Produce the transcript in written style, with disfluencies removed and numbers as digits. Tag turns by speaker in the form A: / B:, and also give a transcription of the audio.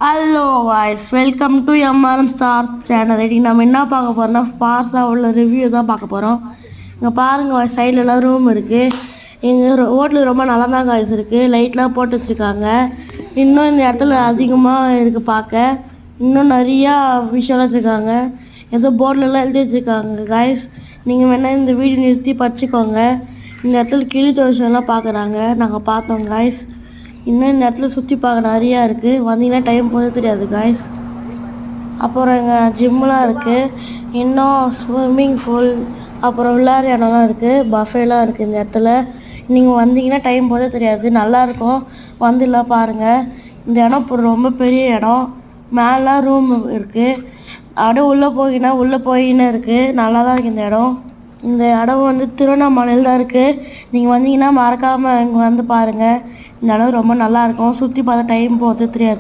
A: Hello voice welcome to MRM stars channel. இன்னைக்கு நம்ம என்ன பார்க்க போகிறோம்னா ஸ்பார்ஸாக உள்ள ரிவ்யூ தான் பார்க்க போகிறோம். இங்கே பாருங்கள் வாய்ஸ் சைட்லலாம் ரூம் இருக்குது. எங்கள் ஹோட்டலு ரொம்ப நல்லா தான் காய்ஸ் இருக்குது. லைட்லாம் போட்டு வச்சுருக்காங்க. இன்னும் இந்த இடத்துல அதிகமாக இருக்குது பார்க்க. இன்னும் நிறையா விஷயம்லாம் வச்சுருக்காங்க. ஏதோ போர்டிலலாம் எழுதி வச்சுருக்காங்க காய்ஸ். நீங்கள் வேணால் இந்த வீடியோ நிறுத்தி படிச்சுக்கோங்க. இந்த இடத்துல கிளி தோஷம்லாம் பார்க்குறாங்க. நாங்கள் பார்த்தோம் காய்ஸ். இன்னும் இந்த இடத்துல சுற்றி பார்க்க நிறையா இருக்குது. வந்தீங்கன்னா டைம் போதே தெரியாது காய்ஸ். அப்புறம் இங்கே ஜிம்லாம் இருக்குது. இன்னும் ஸ்விம்மிங் பூல், அப்புறம் விளையாடுற இடம்லாம் இருக்குது. பஃபேலாம் இருக்குது இந்த இடத்துல. நீங்கள் வந்தீங்கன்னா டைம் போதே தெரியாது. நல்லாயிருக்கும், வந்துலாம் பாருங்கள். இந்த இடம் ரொம்ப பெரிய இடம். மேலே ரூம் இருக்குது. அப்படியே உள்ளே போயின்னு இருக்குது. நல்லா தான் இருக்குது இந்த இடம். இந்த இடம் திருவண்ணாமலையில் தான் இருக்குது. நீங்கள் வந்தீங்கன்னா மறக்காமல் இங்கே வந்து பாருங்கள். இந்த இடம் ரொம்ப நல்லாயிருக்கும். சுற்றி பார்த்தா டைம் போகிறது தெரியாது.